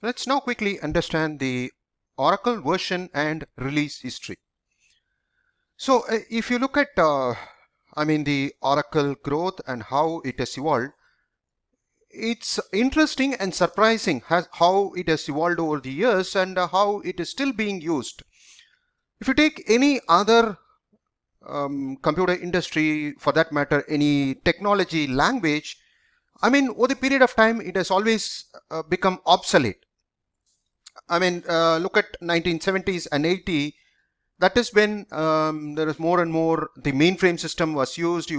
Let's now quickly understand the Oracle version and release history. So if you look at the Oracle growth and how it has evolved, it's interesting and surprising how it has evolved over the years and how it is still being used. If you take any other computer industry, for that matter, any technology language, over the period of time, it has always become obsolete. Look at 1970s and 80. That is when there is more and more the mainframe system was used.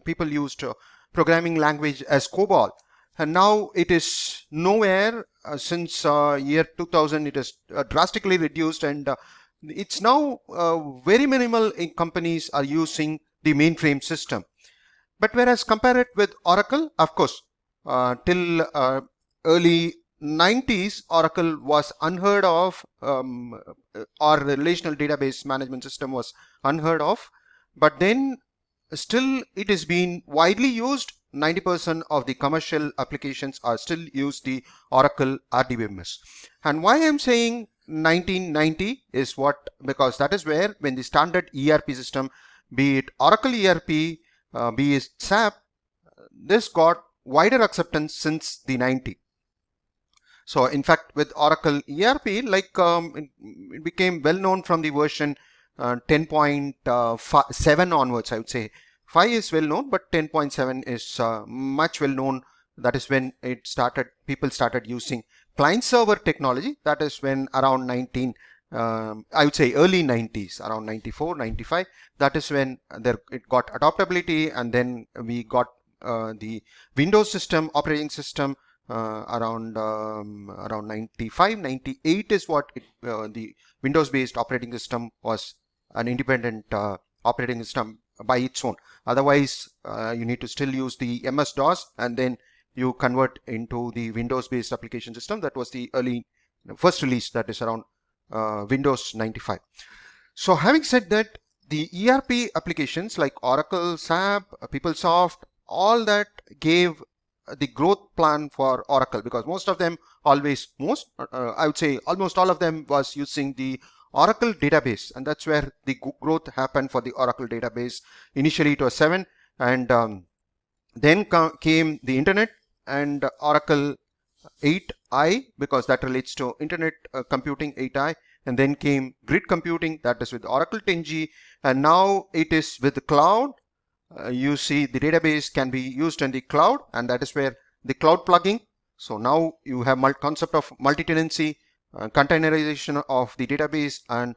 People used programming language as COBOL, and now it is nowhere since year 2000. It is drastically reduced, and it's now very minimal in companies are using the mainframe system. But whereas compare it with Oracle, of course, till early 90s, Oracle was unheard of, or the relational database management system was unheard of. But then still it is being widely used. 90% of the commercial applications are still use the Oracle RDBMS. And why I'm saying 1990 is because that is where when the standard ERP system, be it Oracle ERP, be it SAP, this got wider acceptance since the 90s. So in fact, with Oracle ERP, it became well known from the version 10.7 onwards, I would say. 5 is well known, but 10.7 is much well known. That is when people started using client server technology. That is when around I would say early 90s, around 94, 95. That is when it got adaptability, and then we got the Windows system, operating system, around 95, 98 is what the Windows based operating system was an independent operating system by its own. Otherwise, you need to still use the MS-DOS, and then you convert into the Windows based application system. That was the first release, that is around Windows 95. So having said that, the ERP applications like Oracle, SAP, PeopleSoft, all that gave the growth plan for Oracle, because I would say almost all of them was using the Oracle database, and that's where the growth happened for the Oracle database. Initially it was 7, and then came the internet and Oracle 8i, because that relates to internet computing, 8i, and then came grid computing, that is with Oracle 10G, and now it is with the cloud. You see the database can be used in the cloud, and that is where the cloud plugging. So now you have concept of multi-tenancy, containerization of the database, and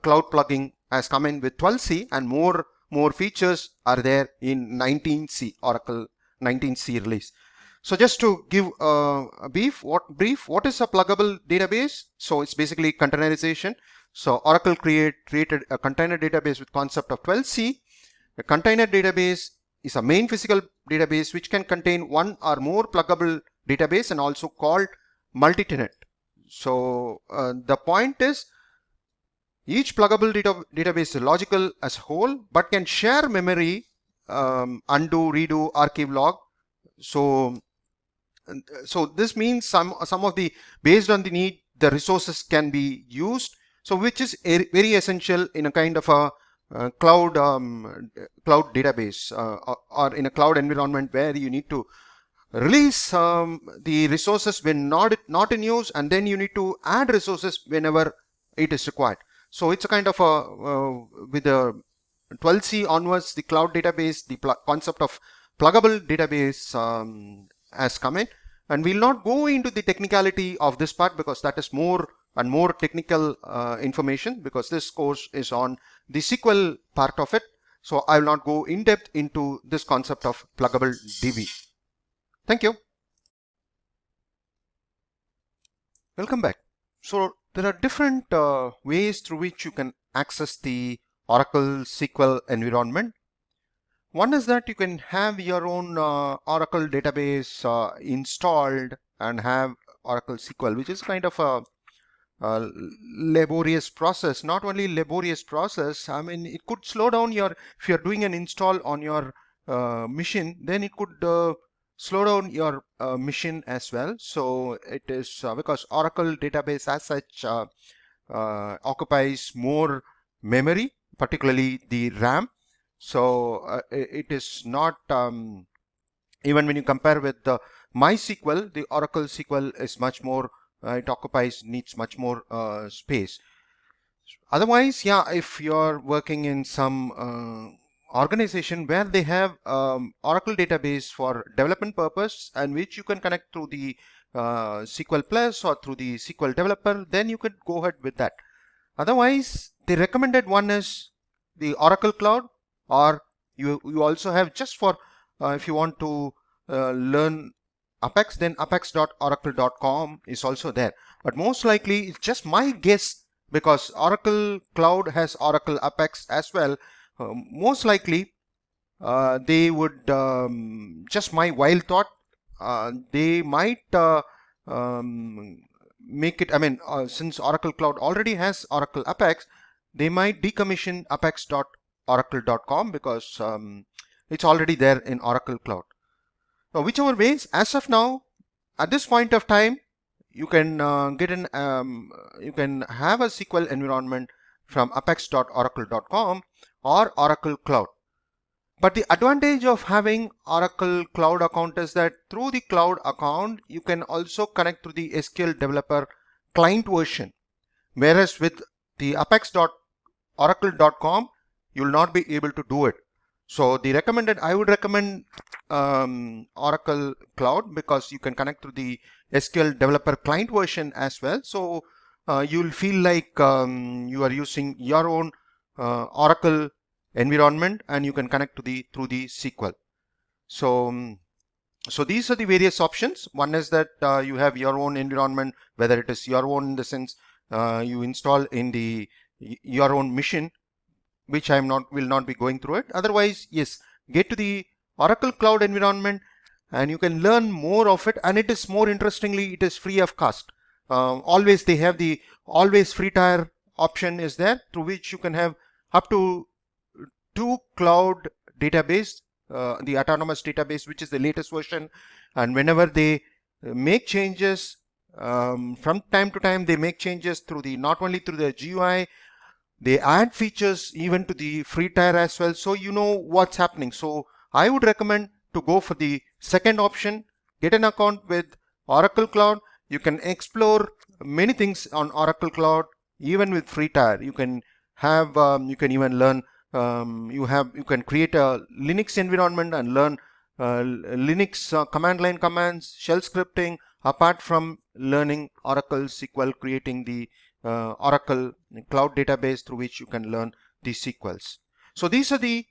cloud plugging has come in with 12c, and more features are there in 19c, Oracle 19c release. So just to give a brief, what is a pluggable database? So it's basically containerization. So Oracle created a container database with concept of 12c. A container database is a main physical database which can contain one or more pluggable database, and also called multi-tenant. So the point is, each pluggable database is logical as a whole, but can share memory, undo, redo, archive, log. So this means some of the, based on the need, the resources can be used. So which is very essential in a kind of a cloud database, or in a cloud environment where you need to release the resources when not in use, and then you need to add resources whenever it is required. So it's a kind of with the 12c onwards, the cloud database, the concept of pluggable database has come in, and we'll not go into the technicality of this part, because that is more and more technical information, because this course is on the SQL part of it. So I will not go in depth into this concept of pluggable DB. Thank you. Welcome back. So there are different ways through which you can access the Oracle SQL environment. One is that you can have your own Oracle database installed and have Oracle SQL, which is kind of a laborious process. Not only laborious process, it could slow down if you're doing an install on your machine, then it could slow down your machine as well. So it is because Oracle database as such occupies more memory, particularly the RAM. So it is not even when you compare with the MySQL, the Oracle SQL is much more. It needs much more space. Otherwise, yeah, if you're working in some organization where they have Oracle database for development purpose and which you can connect through the SQL Plus or through the SQL Developer, then you could go ahead with that. Otherwise, the recommended one is the Oracle Cloud, or you also have just for if you want to learn Apex, then apex.oracle.com is also there. But most likely, it's just my guess because Oracle Cloud has Oracle Apex as well. Most likely, they would just my wild thought. They might make it. I mean, since Oracle Cloud already has Oracle Apex, they might decommission apex.oracle.com because it's already there in Oracle Cloud. Now, whichever ways, as of now, at this point of time, you can you can have a SQL environment from apex.oracle.com or Oracle Cloud. But the advantage of having Oracle Cloud account is that through the cloud account, you can also connect to the SQL Developer client version. Whereas with the apex.oracle.com, you will not be able to do it. So I would recommend Oracle Cloud because you can connect to the SQL Developer client version as well. So you'll feel like you are using your own Oracle environment and you can connect to through the SQL. So these are the various options. One is that you have your own environment, whether it is your own in the sense you install in your own machine, which will not be going through it. Otherwise, yes, get to the Oracle Cloud environment and you can learn more of it. And it is more interestingly, it is free of cost. Always they have the always free tier option is there, through which you can have up to 2 cloud database, the autonomous database, which is the latest version. And whenever they make changes, from time to time, they make changes through not only through the GUI, they add features even to the free tier as well. So you know what's happening. So I would recommend to go for the second option, get an account with Oracle Cloud. You can explore many things on Oracle Cloud, even with free tier. You can have, you can even learn, you can create a Linux environment and learn Linux command line commands, shell scripting, apart from learning Oracle SQL, creating the Oracle Cloud database through which you can learn the SQLs. So these are the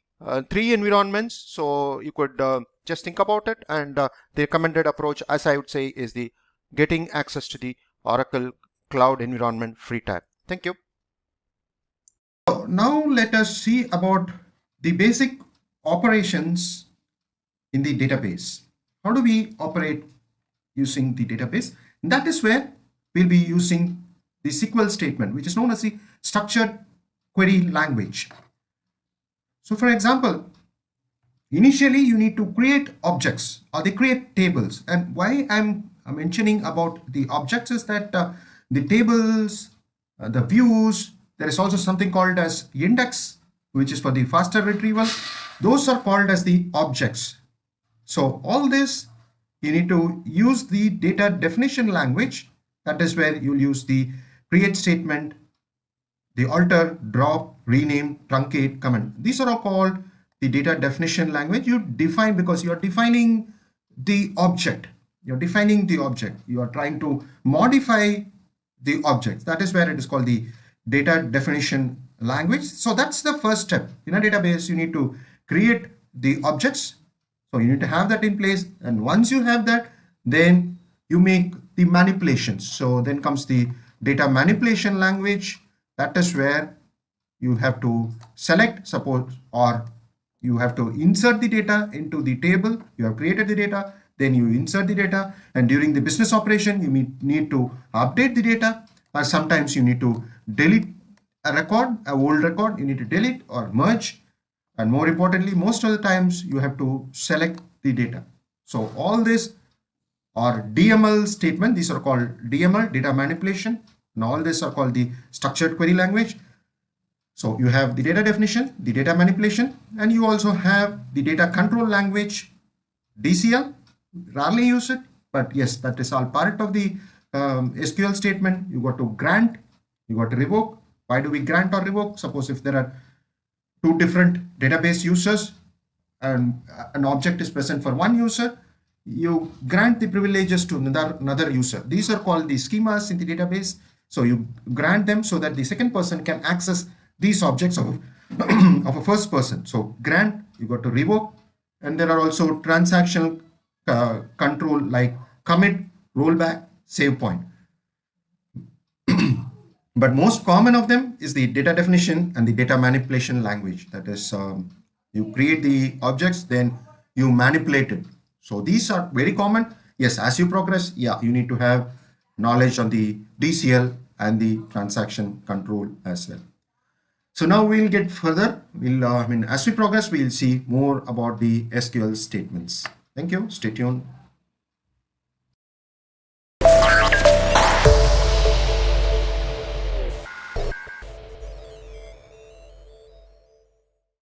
3 environments. So you could just think about it, and the recommended approach, as I would say, is the getting access to the Oracle Cloud environment free tier. Thank you. So now let us see about the basic operations in the database. How do we operate using the database? And that is where we'll be using the SQL statement, which is known as the structured query language. So for example, initially you need to create objects or they create tables. And why I'm mentioning about the objects is that the tables, the views, there is also something called as index, which is for the faster retrieval. Those are called as the objects. So all this, you need to use the data definition language. That is where you'll use the create statement, the alter, drop, rename, truncate, comment. These are all called the data definition language. You define because you are defining the object. You're defining the object. You are trying to modify the object. That is where it is called the data definition language. So that's the first step. In a database, you need to create the objects. So you need to have that in place. And once you have that, then you make the manipulations. So then comes the data manipulation language. That is where you have to select, suppose, or you have to insert the data into the table. You have created the data, then you insert the data, and during the business operation, you need to update the data, or sometimes you need to delete a record, an old record, you need to delete or merge. And more importantly, most of the times you have to select the data. So all this are DML statement. These are called DML, data manipulation. And all these are called the structured query language. So you have the data definition, the data manipulation, and you also have the data control language, DCL. Rarely use it, but yes, that is all part of the SQL statement. You got to grant, you got to revoke. Why do we grant or revoke? Suppose if there are two different database users and an object is present for one user, you grant the privileges to another user. These are called the schemas in the database. So you grant them so that the second person can access these objects of of a first person. So grant, you got to revoke, and there are also transactional control like commit, rollback, save point. But most common of them is the data definition and the data manipulation language. That is, you create the objects, then you manipulate it. So these are very common. Yes, as you progress, yeah, you need to have knowledge on the DCL and the transaction control as well. So now we'll get further. As we progress, we'll see more about the SQL statements. Thank you. Stay tuned.